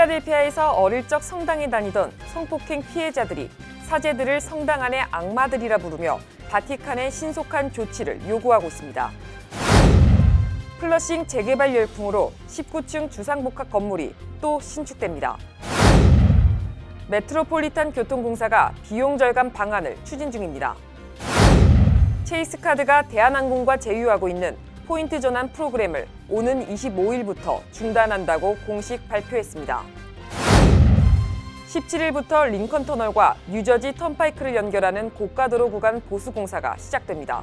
필라델피아에서 어릴 적 성당에 다니던 성폭행 피해자들이 사제들을 성당 안의 악마들이라 부르며 바티칸의 신속한 조치를 요구하고 있습니다. 플러싱 재개발 열풍으로 19층 주상복합 건물이 또 신축됩니다. 메트로폴리탄 교통공사가 비용 절감 방안을 추진 중입니다. 체이스카드가 대한항공과 제휴하고 있는 포인트 전환 프로그램을 오는 25일부터 중단한다고 공식 발표했습니다. 17일부터 링컨 터널과 뉴저지 턴파이크를 연결하는 고가도로 구간 보수 공사가 시작됩니다.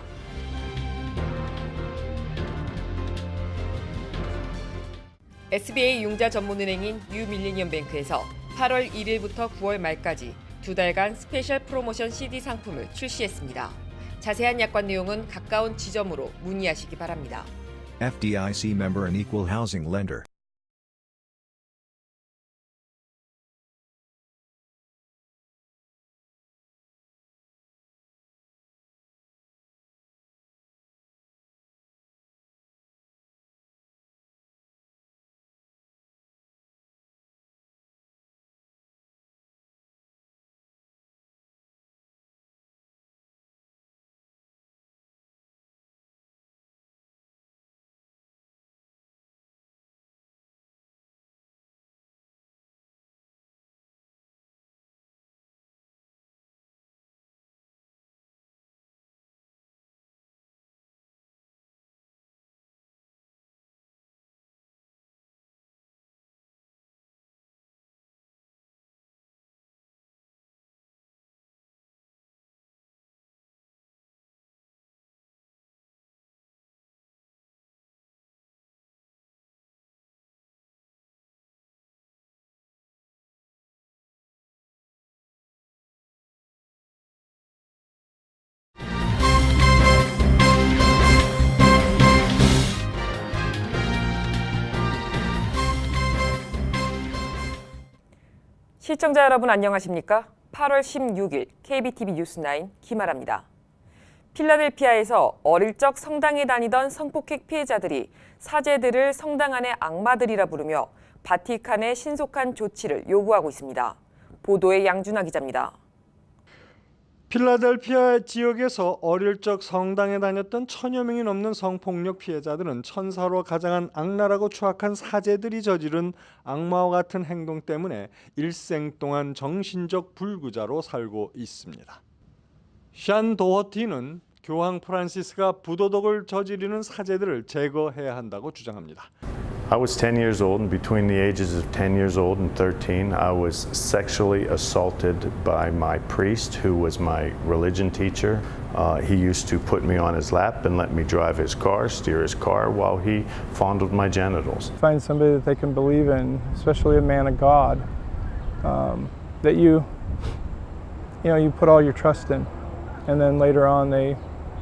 SBA 융자 전문은행인 뉴밀리니엄뱅크에서 8월 1일부터 9월 말까지 2달간 스페셜 프로모션 CD 상품을 출시했습니다. 자세한 약관 내용은 가까운 지점으로 문의하시기 바랍니다. FDIC member and equal housing lender. 시청자 여러분 안녕하십니까? 8월 16일 KBTV 뉴스9 김아라입니다. 필라델피아에서 어릴 적 성당에 다니던 성폭행 피해자들이 사제들을 성당 안의 악마들이라 부르며 바티칸의 신속한 조치를 요구하고 있습니다. 보도에 양준하 기자입니다. 필라델피아 지역에서 어릴 적 성당에 다녔던 1000여 명이 넘는 성폭력 피해자들은 천사로 가장한 악랄하고 추악한 사제들이 저지른 악마와 같은 행동 때문에 일생 동안 정신적 불구자로 살고 있습니다. 샨 도허티는 교황 프란시스가 부도덕을 저지르는 사제들을 제거해야 한다고 주장합니다. I was 10 years old, and between the ages of 10 years old and 13, I was sexually assaulted by my priest, who was my religion teacher. He used to put me on his lap and let me drive his car, steer his car, while he fondled my genitals. Find somebody that they can believe in, especially a man of God, that you put all your trust in, and then later on they,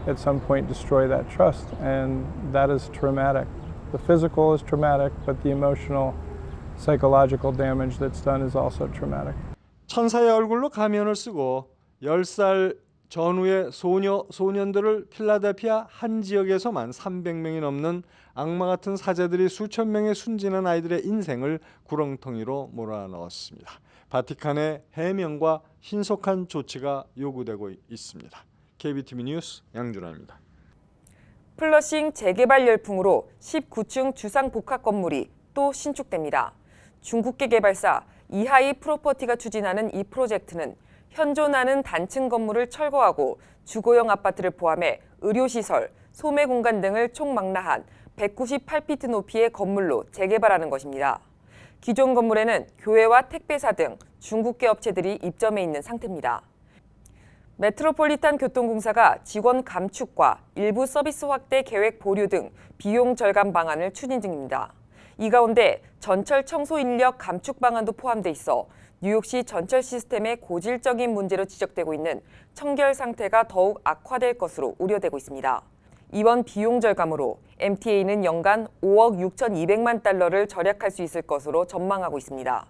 at some point, destroy that trust, and that is traumatic. The physical is traumatic, but the emotional, psychological damage that's done is also traumatic. 천사의 얼굴로 가면을 쓰고 10살 전후의 소년들을 필라델피아 한 지역에서만 300명이 넘는 악마 같은 사제들이 수천 명의 순진한 아이들의 인생을 구렁텅이로 몰아넣었습니다. 바티칸의 해명과 신속한 조치가 요구되고 있습니다. KBTV 뉴스 양준하입니다. 플러싱 재개발 열풍으로 19층 주상복합 건물이 또 신축됩니다. 중국계 개발사 이하이 프로퍼티가 추진하는 이 프로젝트는 현존하는 단층 건물을 철거하고 주거용 아파트를 포함해 의료시설, 소매 공간 등을 총망라한 198피트 높이의 건물로 재개발하는 것입니다. 기존 건물에는 교회와 택배사 등 중국계 업체들이 입점해 있는 상태입니다. 메트로폴리탄 교통공사가 직원 감축과 일부 서비스 확대 계획 보류 등 비용 절감 방안을 추진 중입니다. 이 가운데 전철 청소 인력 감축 방안도 포함돼 있어 뉴욕시 전철 시스템의 고질적인 문제로 지적되고 있는 청결 상태가 더욱 악화될 것으로 우려되고 있습니다. 이번 비용 절감으로 MTA는 연간 5억 6,200만 달러를 절약할 수 있을 것으로 전망하고 있습니다.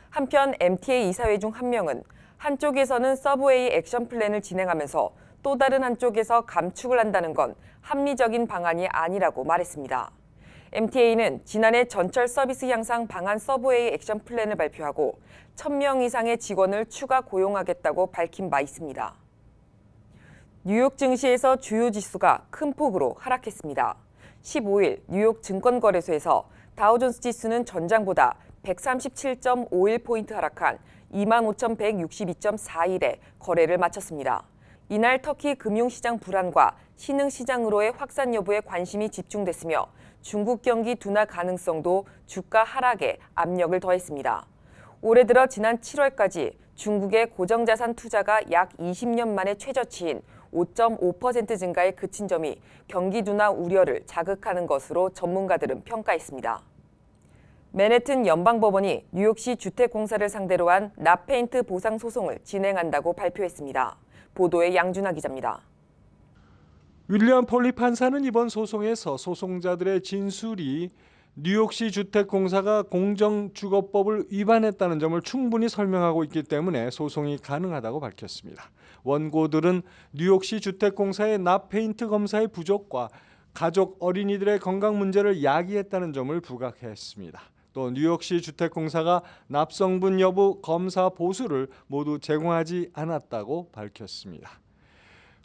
한편 MTA 이사회 중 한 명은 한쪽에서는 서브웨이 액션 플랜을 진행하면서 또 다른 한쪽에서 감축을 한다는 건 합리적인 방안이 아니라고 말했습니다. MTA는 지난해 전철 서비스 향상 방안 서브웨이 액션 플랜을 발표하고 1,000명 이상의 직원을 추가 고용하겠다고 밝힌 바 있습니다. 뉴욕 증시에서 주요 지수가 큰 폭으로 하락했습니다. 15일 뉴욕 증권거래소에서 다우존스 지수는 전장보다 137.51포인트 하락한 25,162.41에 거래를 마쳤습니다. 이날 터키 금융시장 불안과 신흥시장으로의 확산 여부에 관심이 집중됐으며 중국 경기 둔화 가능성도 주가 하락에 압력을 더했습니다. 올해 들어 지난 7월까지 중국의 고정자산 투자가 약 20년 만에 최저치인 5.5% 증가에 그친 점이 경기 둔화 우려를 자극하는 것으로 전문가들은 평가했습니다. 맨해튼 연방법원이 뉴욕시 주택공사를 상대로 한 납페인트 보상 소송을 진행한다고 발표했습니다. 보도에 양준하 기자입니다. 윌리엄 폴리 판사는 이번 소송에서 소송자들의 진술이 뉴욕시 주택공사가 공정주거법을 위반했다는 점을 충분히 설명하고 있기 때문에 소송이 가능하다고 밝혔습니다. 원고들은 뉴욕시 주택공사의 납페인트 검사의 부족과 가족 어린이들의 건강 문제를 야기했다는 점을 부각했습니다. 또 뉴욕시 주택공사가 납성분 여부 검사 보수를 모두 제공하지 않았다고 밝혔습니다.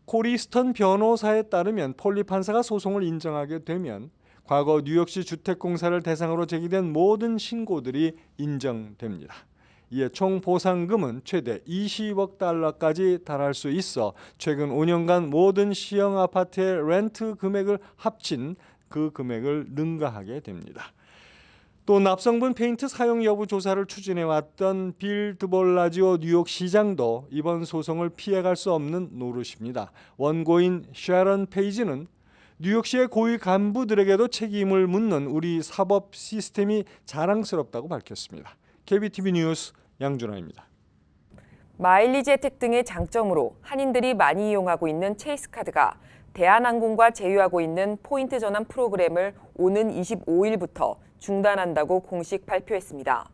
코리 스턴 변호사에 따르면 폴리 판사가 소송을 인정하게 되면 과거 뉴욕시 주택공사를 대상으로 제기된 모든 신고들이 인정됩니다. 이에 총 보상금은 최대 20억 달러까지 달할 수 있어 최근 5년간 모든 시형 아파트의 렌트 금액을 합친 그 금액을 능가하게 됩니다. 또 납성분 페인트 사용 여부 조사를 추진해왔던 빌 드볼라지오 뉴욕시장도 이번 소송을 피해갈 수 없는 노릇입니다. 원고인 샤런 페이지는 뉴욕시의 고위 간부들에게도 책임을 묻는 우리 사법 시스템이 자랑스럽다고 밝혔습니다. KBTV 뉴스 양준하입니다. 마일리지 혜택 등의 장점으로 한인들이 많이 이용하고 있는 체이스카드가 대한항공과 제휴하고 있는 포인트 전환 프로그램을 오는 25일부터 중단한다고 공식 발표했습니다.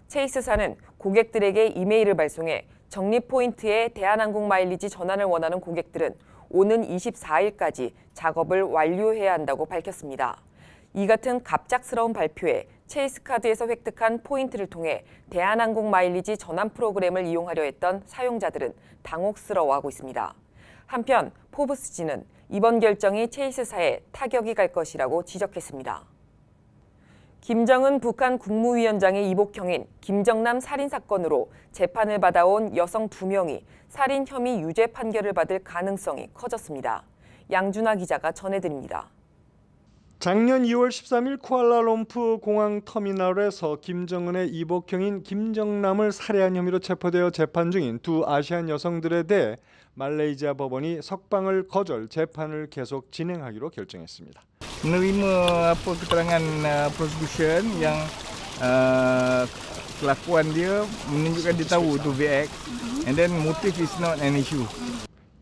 체이스사는 고객들에게 이메일을 발송해 적립 포인트에 대한항공 마일리지 전환을 원하는 고객들은 오는 24일까지 작업을 완료해야 한다고 밝혔습니다. 이 같은 갑작스러운 발표에 체이스카드에서 획득한 포인트를 통해 대한항공 마일리지 전환 프로그램을 이용하려 했던 사용자들은 당혹스러워하고 있습니다. 한편 포브스지는 이번 결정이 체이스사에 타격이 갈 것이라고 지적했습니다. 김정은 북한 국무위원장의 이복형인 김정남 살인 사건으로 재판을 받아온 여성 2명이 살인 혐의 유죄 판결을 받을 가능성이 커졌습니다. 양준하 기자가 전해드립니다. 작년 2월 13일 쿠알라룸푸 공항 터미널에서 김정은의 이복형인 김정남을 살해한 혐의로 체포되어 재판 중인 두 아시안 여성들에 대해 말레이시아 법원이 석방을 거절 재판을 계속 진행하기로 결정했습니다. Menerima apa keterangan prosecution yang kelakuan dia menunjukkan dia tahu itu VX and then motive is not an issue.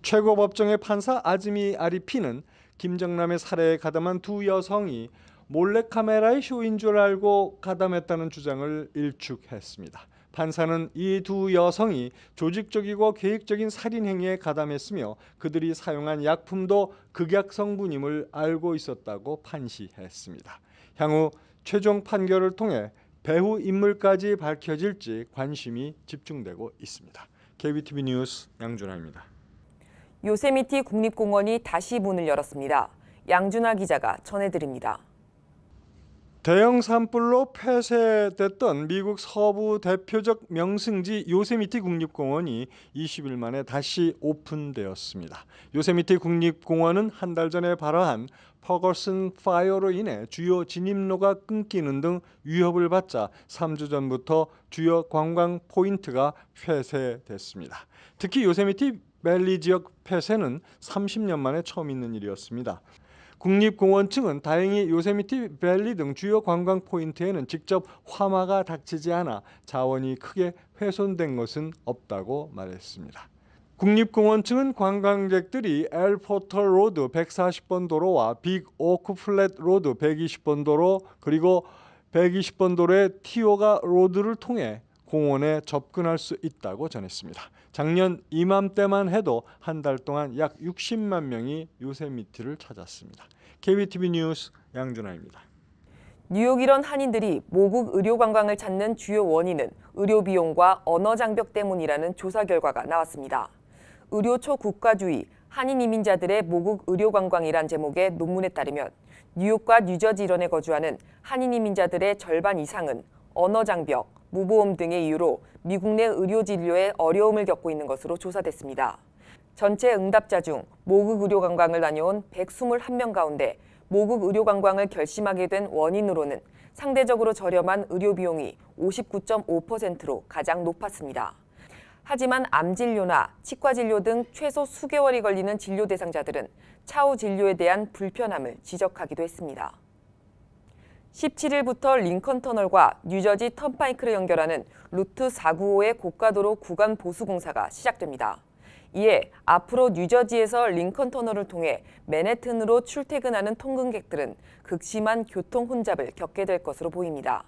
최고법정의 판사 아즈미 아리피는 김정남의 살해에 가담한 두 여성이 몰래카메라의 쇼인 줄 알고 가담했다는 주장을 일축했습니다. 판사는 이 두 여성이 조직적이고 계획적인 살인 행위에 가담했으며 그들이 사용한 약품도 극약 성분임을 알고 있었다고 판시했습니다. 향후 최종 판결을 통해 배후 인물까지 밝혀질지 관심이 집중되고 있습니다. KBTV 뉴스 양준하입니다. 요세미티 국립공원이 다시 문을 열었습니다. 양준하 기자가 전해드립니다. 대형 산불로 폐쇄됐던 미국 서부 대표적 명승지 요세미티 국립공원이 20일 만에 다시 오픈되었습니다. 요세미티 국립공원은 한 달 전에 발화한 퍼거슨 파이어로 인해 주요 진입로가 끊기는 등 위협을 받자 3주 전부터 주요 관광 포인트가 폐쇄됐습니다. 특히 요세미티 밸리 지역 폐쇄는 30년 만에 처음 있는 일이었습니다. 국립공원 측은 다행히 요세미티 밸리 등 주요 관광 포인트에는 직접 화마가 닥치지 않아 자원이 크게 훼손된 것은 없다고 말했습니다. 국립공원 측은 관광객들이 엘포터 로드 140번 도로와 빅 오크 플랫 로드 120번 도로 그리고 120번 도로의 티오가 로드를 통해 공원에 접근할 수 있다고 전했습니다. 작년 이맘때만 해도 한 달 동안 약 60만 명이 요세미티를 찾았습니다. KBTV 뉴스 양준하입니다. 뉴욕 일원 한인들이 모국 의료 관광을 찾는 주요 원인은 의료 비용과 언어 장벽 때문이라는 조사 결과가 나왔습니다. 의료 초국가주의, 한인 이민자들의 모국 의료 관광이란 제목의 논문에 따르면 뉴욕과 뉴저지 일원에 거주하는 한인 이민자들의 절반 이상은 언어 장벽, 무보험 등의 이유로 미국 내 의료 진료에 어려움을 겪고 있는 것으로 조사됐습니다. 전체 응답자 중 모국 의료 관광을 다녀온 121명 가운데 모국 의료 관광을 결심하게 된 원인으로는 상대적으로 저렴한 의료 비용이 59.5%로 가장 높았습니다. 하지만 암 진료나 치과 진료 등 최소 수개월이 걸리는 진료 대상자들은 차후 진료에 대한 불편함을 지적하기도 했습니다. 17일부터 링컨 터널과 뉴저지 턴파이크를 연결하는 루트 495의 고가도로 구간 보수 공사가 시작됩니다. 이에 앞으로 뉴저지에서 링컨 터널을 통해 맨해튼으로 출퇴근하는 통근객들은 극심한 교통 혼잡을 겪게 될 것으로 보입니다.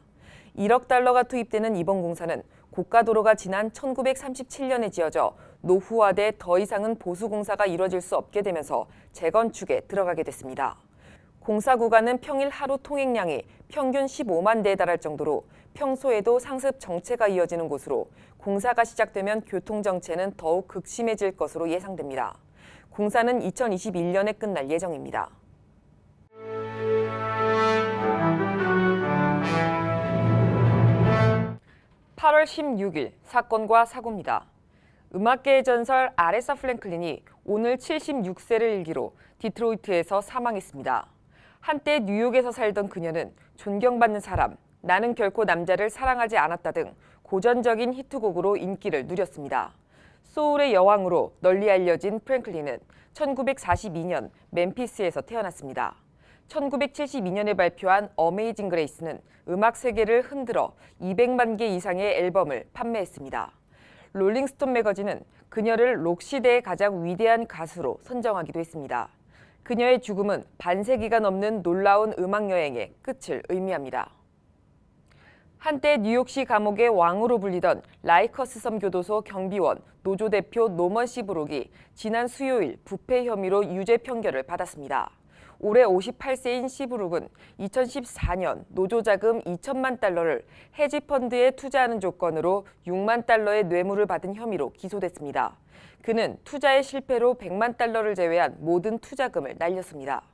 1억 달러가 투입되는 이번 공사는 고가도로가 지난 1937년에 지어져 노후화돼 더 이상은 보수 공사가 이뤄질 수 없게 되면서 재건축에 들어가게 됐습니다. 공사 구간은 평일 하루 통행량이 평균 15만 대에 달할 정도로 평소에도 상습 정체가 이어지는 곳으로 공사가 시작되면 교통 정체는 더욱 극심해질 것으로 예상됩니다. 공사는 2021년에 끝날 예정입니다. (8월 16일) 사건과 사고입니다. 음악계의 전설 아레사 프랭클린이 오늘 76세를 일기로 디트로이트에서 사망했습니다. 한때 뉴욕에서 살던 그녀는 존경받는 사람, 나는 결코 남자를 사랑하지 않았다 등 고전적인 히트곡으로 인기를 누렸습니다. 소울의 여왕으로 널리 알려진 프랭클린은 1942년 멤피스에서 태어났습니다. 1972년에 발표한 어메이징 그레이스는 음악 세계를 흔들어 200만 개 이상의 앨범을 판매했습니다. 롤링스톤 매거진은 그녀를 록 시대의 가장 위대한 가수로 선정하기도 했습니다. 그녀의 죽음은 반세기가 넘는 놀라운 음악 여행의 끝을 의미합니다. 한때 뉴욕시 감옥의 왕으로 불리던 라이커스 섬 교도소 경비원 노조 대표 노먼 시브룩이 지난 수요일 부패 혐의로 유죄 판결을 받았습니다. 올해 58세인 시브룩은 2014년 노조 자금 2천만 달러를 헤지펀드에 투자하는 조건으로 6만 달러의 뇌물을 받은 혐의로 기소됐습니다. 그는 투자의 실패로 100만 달러를 제외한 모든 투자금을 날렸습니다.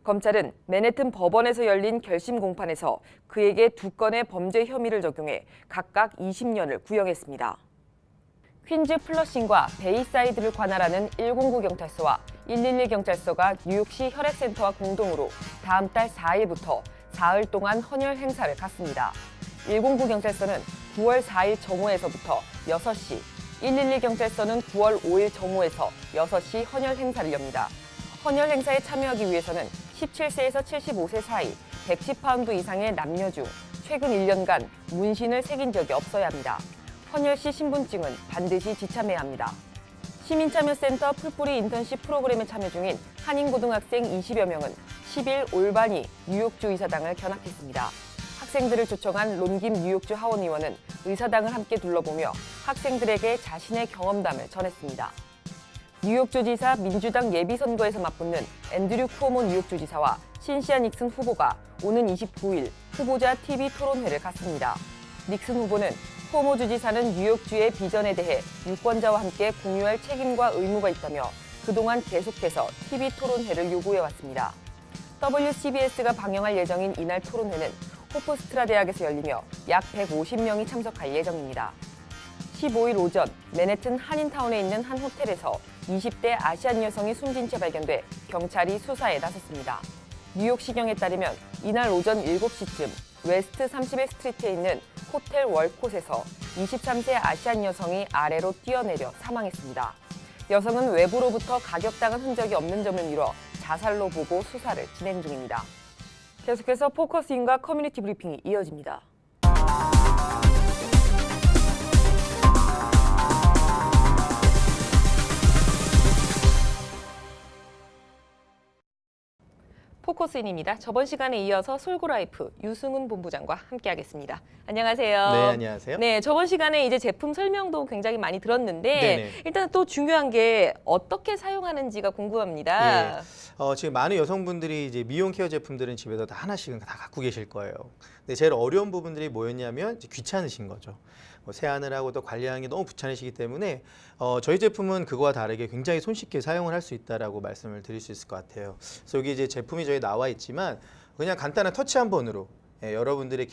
검찰은 맨해튼 법원에서 열린 결심 공판에서 그에게 2건의 범죄 혐의를 적용해 각각 20년을 구형했습니다. 퀸즈 플러싱과 베이사이드를 관할하는 109 경찰서와 112 경찰서가 뉴욕시 혈액센터와 공동으로 다음 달 4일부터 사흘 동안 헌혈 행사를 갖습니다. 109 경찰서는 9월 4일 정오에서부터 6시, 112 경찰서는 9월 5일 정오에서 6시 헌혈 행사를 엽니다. 헌혈 행사에 참여하기 위해서는 17세에서 75세 사이 110파운드 이상의 남녀 중 최근 1년간 문신을 새긴 적이 없어야 합니다. 헌혈 시 신분증은 반드시 지참해야 합니다. 시민참여센터 풀뿌리 인턴십 프로그램에 참여 중인 한인고등학생 20여 명은 10일 올바니 뉴욕주 의사당을 견학했습니다. 학생들을 초청한 론김 뉴욕주 하원의원은 의사당을 함께 둘러보며 학생들에게 자신의 경험담을 전했습니다. 뉴욕주지사 민주당 예비선거에서 맞붙는 앤드류 쿠오모 뉴욕주지사와 신시아 닉슨 후보가 오는 29일 후보자 TV 토론회를 갖습니다. 닉슨 후보는 쿠오모 주지사는 뉴욕주의 비전에 대해 유권자와 함께 공유할 책임과 의무가 있다며 그동안 계속해서 TV 토론회를 요구해왔습니다. WCBS가 방영할 예정인 이날 토론회는 호프스트라 대학에서 열리며 약 150명이 참석할 예정입니다. 15일 오전 맨해튼 한인타운에 있는 한 호텔에서 20대 아시안 여성이 숨진 채 발견돼 경찰이 수사에 나섰습니다. 뉴욕시경에 따르면 이날 오전 7시쯤 웨스트 31 스트리트에 있는 호텔 월콧에서 23세 아시안 여성이 아래로 뛰어내려 사망했습니다. 여성은 외부로부터 가격당한 흔적이 없는 점을 미뤄 자살로 보고 수사를 진행 중입니다. 계속해서 포커스인과 커뮤니티 브리핑이 이어집니다. 코스인입니다. 저번 시간에 이어서 솔고라이프 유승훈 본부장과 함께하겠습니다. 안녕하세요. 네, 안녕하세요. 네, 저번 시간에 이제 제품 설명도 굉장히 많이 들었는데 네네. 일단 또 중요한 게 어떻게 사용하는지가 궁금합니다. 예. 지금 많은 여성분들이 이제 미용 케어 제품들은 집에서 다 하나씩은 다 갖고 계실 거예요. 근데 제일 어려운 부분들이 뭐였냐면 이제 귀찮으신 거죠. 세안을 하고 또 관리하는 게 너무 귀찮으시기 때문에 저희 제품은 그거와 다르게 굉장히 손쉽게 사용을 할 수 있다라고 말씀을 드릴 수 있을 것 같아요. 그래서 여기 이제 제품이 저희 나와 있지만 그냥 간단한 터치 한 번으로 여러분들의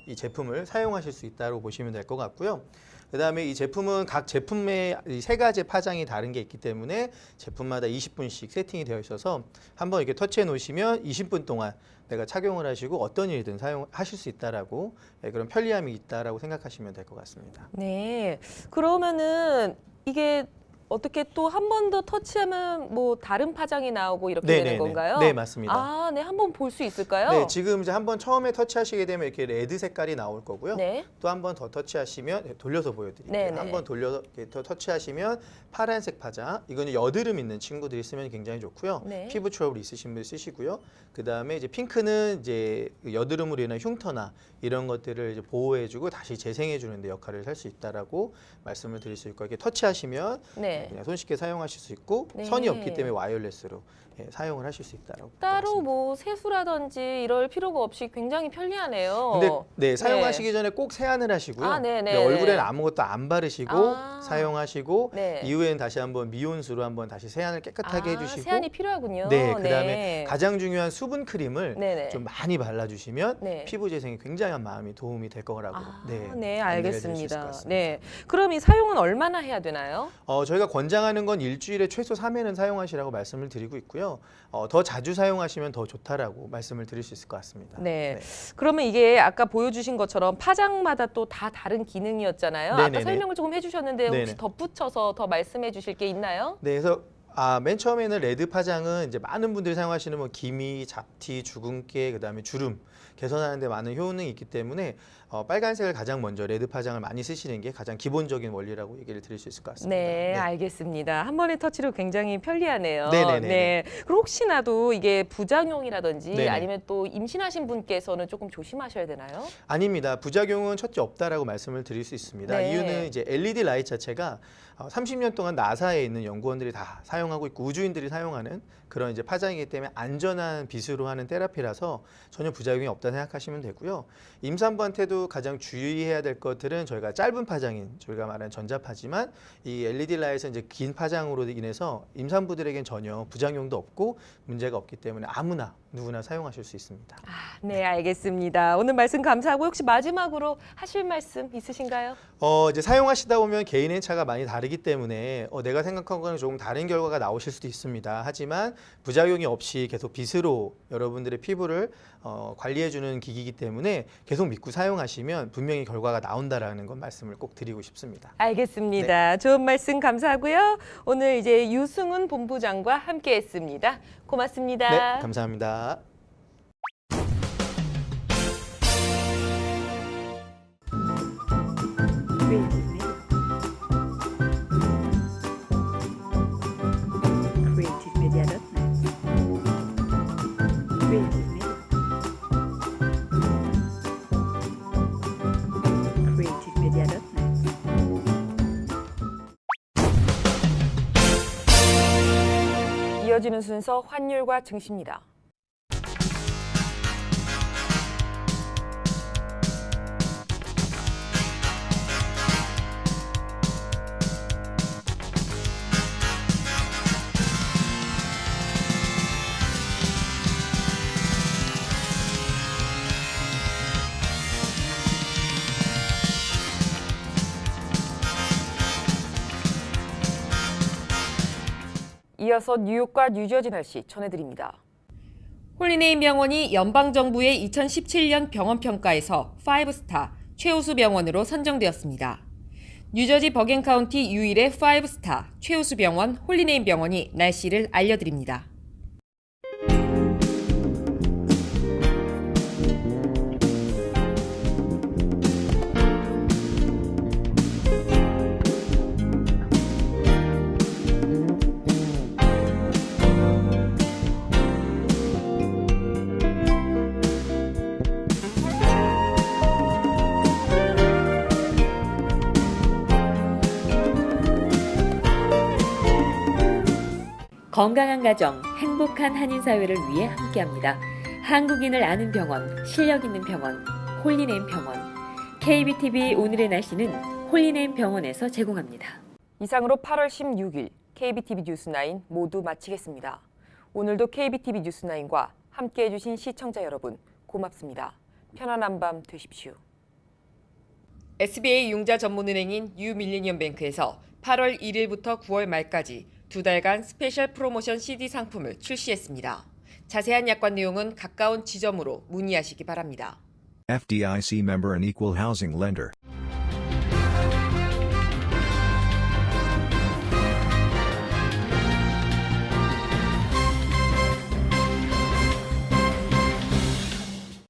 이 제품을 사용하실 수 있다고 보시면 될 것 같고요. 그다음에 이 제품은 각 제품의 이 세 가지 파장이 다른 게 있기 때문에 제품마다 20분씩 세팅이 되어 있어서 한번 이렇게 터치해 놓으시면 20분 동안 내가 착용을 하시고 어떤 일이든 사용하실 수 있다라고 그런 편리함이 있다라고 생각하시면 될 것 같습니다. 네, 그러면은 이게 어떻게 또 한 번 더 터치하면 뭐 다른 파장이 나오고 이렇게 되는 네네네. 건가요? 네, 맞습니다. 아, 네, 한번 볼 수 있을까요? 네, 지금 이제 한번 처음에 터치하시게 되면 이렇게 레드 색깔이 나올 거고요. 네. 또 한 번 더 터치하시면 돌려서 보여드릴게요. 네네. 한 번 돌려서 이렇게 더 터치하시면 파란색 파자. 이거는 여드름 있는 친구들이 쓰면 굉장히 좋고요. 네. 피부 트러블 있으신 분 쓰시고요. 그 다음에 이제 핑크는 이제 여드름으로 인한 흉터나 이런 것들을 이제 보호해주고 다시 재생해주는데 역할을 할 수 있다라고 말씀을 드릴 수 있고 이렇게 터치하시면 네. 그냥 손쉽게 사용하실 수 있고 네. 선이 없기 때문에 와이어리스로 사용을 하실 수 있다라고. 따로 보겠습니다. 뭐 세수라든지 이럴 필요가 없이 굉장히 편리하네요. 근데 네, 사용하시기 전에 꼭 세안을 하시고요. 아, 네네. 네, 얼굴에는 아무것도 안 바르시고 아. 사용하시고 네. 이후에는 다시 한번 미온수로 한번 다시 세안을 깨끗하게 해주시고 세안이 필요하군요. 네, 그다음에 가장 중요한 수분 크림을 네네. 좀 많이 발라주시면 네. 피부 재생에 굉장한 마음이 도움이 될 거라고 네, 안내를 드릴 수 있을 것 알겠습니다. 같습니다. 네, 그럼 이 사용은 얼마나 해야 되나요? 저희가 권장하는 건 일주일에 최소 3회는 사용하시라고 말씀을 드리고 있고요. 더 자주 사용하시면 더 좋다라고 말씀을 드릴 수 있을 것 같습니다. 네. 그러면 이게 아까 보여주신 것처럼 파장마다 또 다 다른 기능이었잖아요. 아까 네네네. 설명을 조금 해주셨는데 혹시 네네. 덧붙여서 더 말씀해 주실 게 있나요? 네, 그래서 맨 처음에는 레드 파장은 이제 많은 분들이 사용하시는 뭐 기미, 잡티, 주근깨, 그다음에 주름 개선하는 데 많은 효능이 있기 때문에 빨간색을 가장 먼저 레드 파장을 많이 쓰시는 게 가장 기본적인 원리라고 얘기를 드릴 수 있을 것 같습니다. 네, 알겠습니다. 한 번의 터치로 굉장히 편리하네요. 네네네. 네. 그리고 혹시나도 이게 부작용이라든지 네네. 아니면 또 임신하신 분께서는 조금 조심하셔야 되나요? 아닙니다. 부작용은 첫째 없다라고 말씀을 드릴 수 있습니다. 네. 이유는 이제 LED 라이트 자체가 30년 동안 나사에 있는 연구원들이 다 사용하고 있고 우주인들이 사용하는 그런 이제 파장이기 때문에 안전한 빛으로 하는 테라피라서 전혀 부작용이 없다 생각하시면 되고요. 임산부한테도 가장 주의해야 될 것들은 저희가 짧은 파장인 저희가 말하는 전자파지만 이 LED 라이트는 이제 긴 파장으로 인해서 임산부들에겐 전혀 부작용도 없고 문제가 없기 때문에 아무나 누구나 사용하실 수 있습니다. 네, 알겠습니다. 오늘 말씀 감사하고 혹시 마지막으로 하실 말씀 있으신가요? 이제 사용하시다 보면 개인의 차가 많이 다르기 때문에 내가 생각한 거는 조금 다른 결과가 나오실 수도 있습니다. 하지만 부작용이 없이 계속 빛으로 여러분들의 피부를 관리해주는 기기이기 때문에 계속 믿고 사용하시면 분명히 결과가 나온다라는 건 말씀을 꼭 드리고 싶습니다. 알겠습니다. 좋은 말씀 감사하고요. 오늘 이제 유승훈 본부장과 함께했습니다. 고맙습니다. 네, 감사합니다. creativemedia.net. Creative Media. creativemedia.net. 이어지는 순서 환율과 증시입니다. 이어서 뉴욕과 뉴저지 날씨 전해드립니다. 홀리네임 병원이 연방정부의 2017년 병원평가에서 5스타 최우수 병원으로 선정되었습니다. 뉴저지 버겐카운티 유일의 5스타 최우수 병원 홀리네임 병원이 날씨를 알려드립니다. 건강한 가정, 행복한 한인사회를 위해 함께합니다. 한국인을 아는 병원, 실력 있는 병원, 홀리네임 병원. KBTV 오늘의 날씨는 홀리네임 병원에서 제공합니다. 이상으로 8월 16일 KBTV 뉴스9 모두 마치겠습니다. 오늘도 KBTV 뉴스9과 함께해 주신 시청자 여러분 고맙습니다. 편안한 밤 되십시오. SBA 융자 전문은행인 뉴밀리니엄뱅크에서 8월 1일부터 9월 말까지 2달간 스페셜 프로모션 CD 상품을 출시했습니다. 자세한 약관 내용은 가까운 지점으로 문의하시기 바랍니다. FDIC member and equal housing lender.